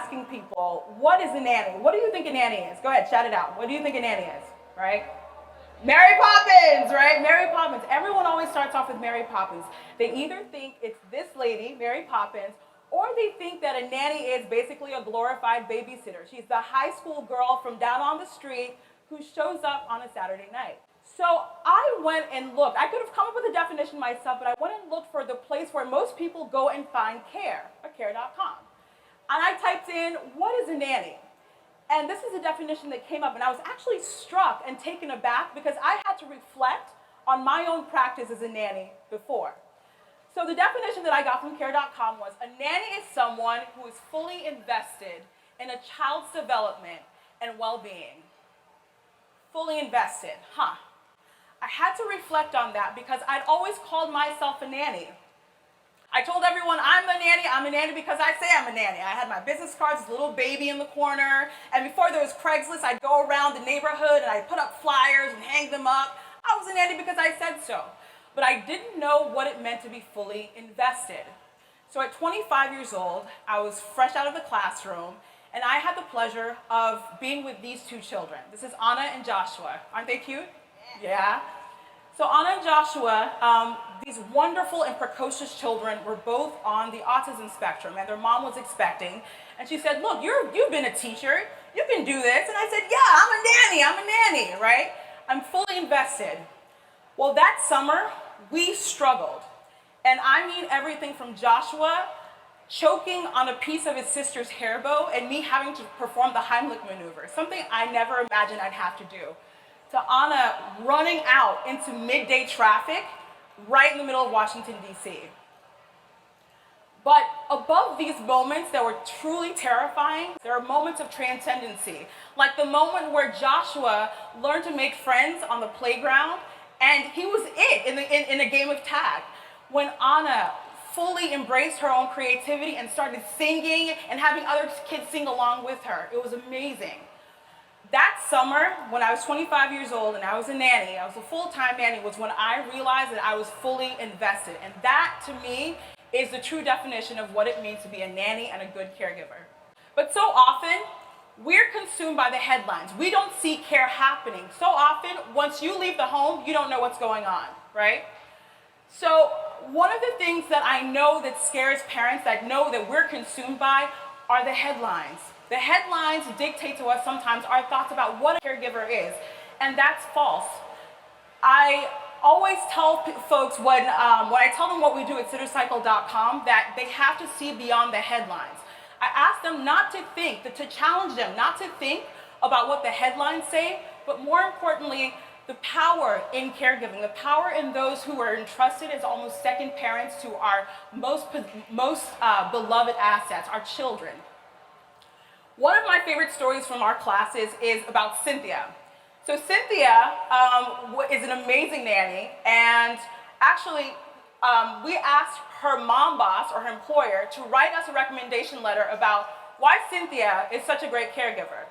asking people, what is a nanny? What do you think a nanny is? Go ahead, shout it out. What do you think a nanny is, right? Mary Poppins, right? Mary Poppins. Everyone always starts off with Mary Poppins. They either think it's this lady, Mary Poppins, or they think that a nanny is basically a glorified babysitter. She's the high school girl from down on the street who shows up on a Saturday night. So I went and looked. I could have come up with a definition myself, but I went and looked for the place where most people go and find care, or care.com. And I typed in, what is a nanny? And this is a definition that came up, and I was actually struck and taken aback because I had to reflect on my own practice as a nanny before. So the definition that I got from care.com was, a nanny is someone who is fully invested in a child's development and well-being. Fully invested, huh? I had to reflect on that because I'd always called myself a nanny. I told everyone I'm a nanny because I say I'm a nanny. I had my business cards, this little baby in the corner, and before there was Craigslist, I'd go around the neighborhood and I'd put up flyers and hang them up. I was a nanny because I said so. But I didn't know what it meant to be fully invested. So at 25 years old, I was fresh out of the classroom, and I had the pleasure of being with these two children. This is Anna and Joshua. Aren't they cute? Yeah. So Anna and Joshua, these wonderful and precocious children were both on the autism spectrum, and their mom was expecting. And she said, look, you've been a teacher. You can do this. And I said, yeah, I'm a nanny, right? I'm fully invested. Well, that summer, we struggled. And I mean everything from Joshua choking on a piece of his sister's hair bow and me having to perform the Heimlich maneuver, something I never imagined I'd have to do, to Anna running out into midday traffic right in the middle of Washington, D.C. But above these moments that were truly terrifying, there are moments of transcendency, like the moment where Joshua learned to make friends on the playground, and he was in a game of tag. When Anna fully embraced her own creativity and started singing and having other kids sing along with her. It was amazing. That summer, when I was 25 years old and I was a nanny, I was a full-time nanny, was when I realized that I was fully invested. And that, to me, is the true definition of what it means to be a nanny and a good caregiver. But so often, we're consumed by the headlines. We don't see care happening. So often, once you leave the home, you don't know what's going on, right? So one of the things that I know that scares parents, that know that we're consumed by, are the headlines. The headlines dictate to us sometimes our thoughts about what a caregiver is, and that's false. I always tell folks when I tell them what we do at SitterCycle.com that they have to see beyond the headlines. I ask them not to think, to challenge them not to think about what the headlines say, but more importantly, the power in caregiving, the power in those who are entrusted as almost second parents to our most beloved assets, our children. One of my favorite stories from our classes is about Cynthia. So Cynthia is an amazing nanny, and actually we asked her mom boss or her employer to write us a recommendation letter about why Cynthia is such a great caregiver.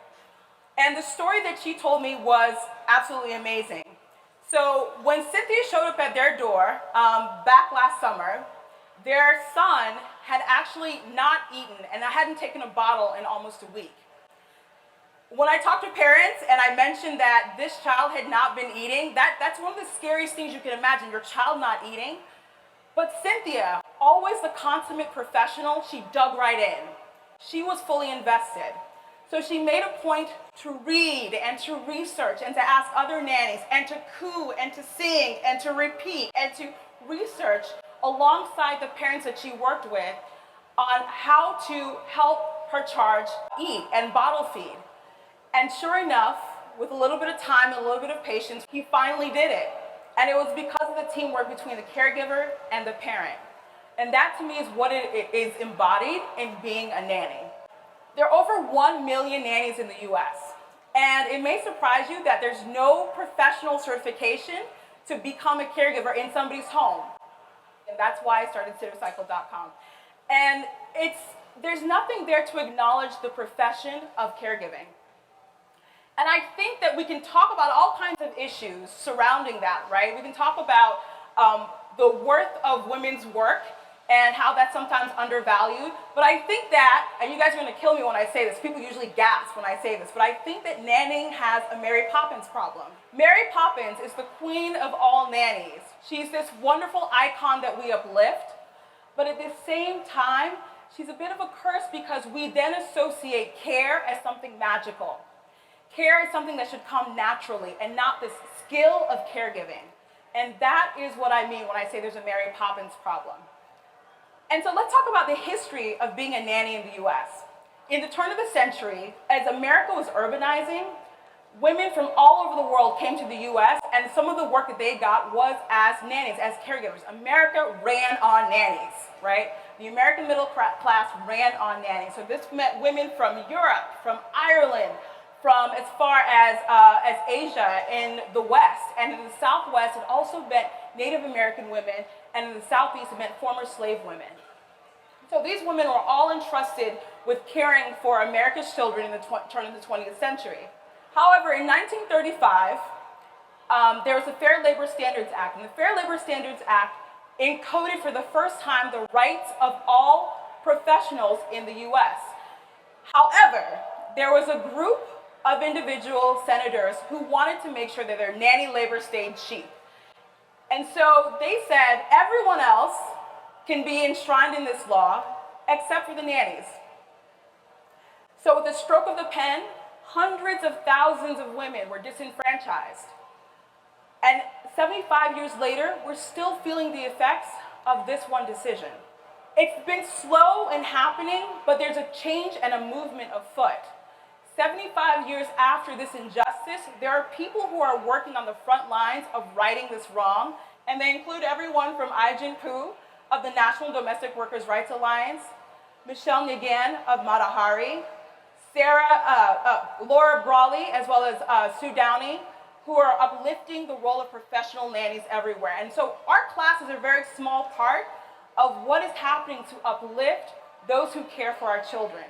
And the story that she told me was absolutely amazing. So when Cynthia showed up at their door back last summer, their son had actually not eaten and hadn't taken a bottle in almost a week. When I talked to parents and I mentioned that this child had not been eating, that's one of the scariest things you can imagine, your child not eating. But Cynthia, always the consummate professional, she dug right in. She was fully invested. So she made a point to read and to research and to ask other nannies and to coo and to sing and to repeat and to research alongside the parents that she worked with on how to help her charge eat and bottle feed. And sure enough, with a little bit of time and a little bit of patience, he finally did it. And it was because of the teamwork between the caregiver and the parent. And that to me is what it is embodied in being a nanny. There are over 1 million nannies in the US. And it may surprise you that there's no professional certification to become a caregiver in somebody's home. And that's why I started SitterCycle.com. And there's nothing there to acknowledge the profession of caregiving. And I think that we can talk about all kinds of issues surrounding that, right? We can talk about the worth of women's work and how that's sometimes undervalued. But I think that, and you guys are going to kill me when I say this, people usually gasp when I say this, but I think that nannying has a Mary Poppins problem. Mary Poppins is the queen of all nannies. She's this wonderful icon that we uplift, but at the same time, she's a bit of a curse because we then associate care as something magical. Care is something that should come naturally and not this skill of caregiving. And that is what I mean when I say there's a Mary Poppins problem. And so let's talk about the history of being a nanny in the US. In the turn of the century, as America was urbanizing, women from all over the world came to the US, and some of the work that they got was as nannies, as caregivers. America ran on nannies, right? The American middle class ran on nannies. So this meant women from Europe, from Ireland, from as far as Asia in the West. And in the Southwest, it also meant Native American women, and in the Southeast, it meant former slave women. So these women were all entrusted with caring for America's children in the turn of the 20th century. However, in 1935, there was the Fair Labor Standards Act, and the Fair Labor Standards Act encoded for the first time the rights of all professionals in the US. However, there was a group of individual senators who wanted to make sure that their nanny labor stayed cheap. And so they said everyone else can be enshrined in this law except for the nannies. So with a stroke of the pen, hundreds of thousands of women were disenfranchised. And 75 years later, we're still feeling the effects of this one decision. It's been slow in happening, but there's a change and a movement afoot. 75 years after this injustice, there are people who are working on the front lines of righting this wrong, and they include everyone from Ai-jen Poo of the National Domestic Workers' Rights Alliance, Michelle Ngan of Matahari, Laura Brawley, as well as Sue Downey, who are uplifting the role of professional nannies everywhere. And so our class is a very small part of what is happening to uplift those who care for our children.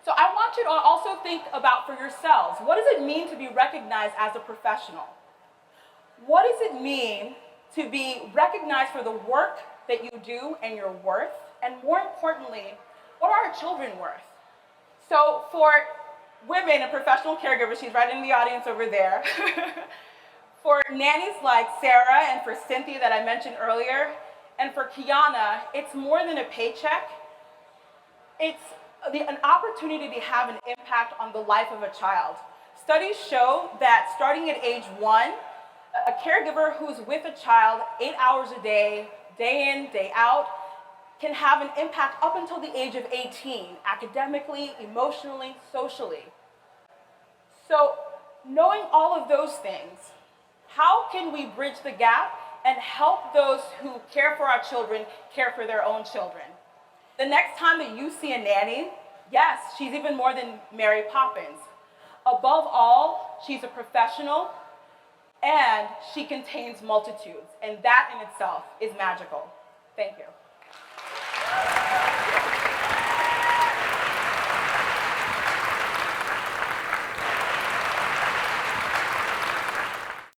So I want you to also think about for yourselves, what does it mean to be recognized as a professional? What does it mean to be recognized for the work that you do and your worth? And more importantly, what are our children worth? So for women and professional caregivers, she's right in the audience over there. For nannies like Sarah and for Cynthia that I mentioned earlier, and for Kiana, it's more than a paycheck. It's an opportunity to have an impact on the life of a child. Studies show that starting at age 1, a caregiver who's with a child 8 hours a day in, day out, can have an impact up until the age of 18, academically, emotionally, socially. So knowing all of those things, how can we bridge the gap and help those who care for our children care for their own children? The next time that you see a nanny, yes, she's even more than Mary Poppins. Above all, she's a professional and she contains multitudes, and that in itself is magical. Thank you.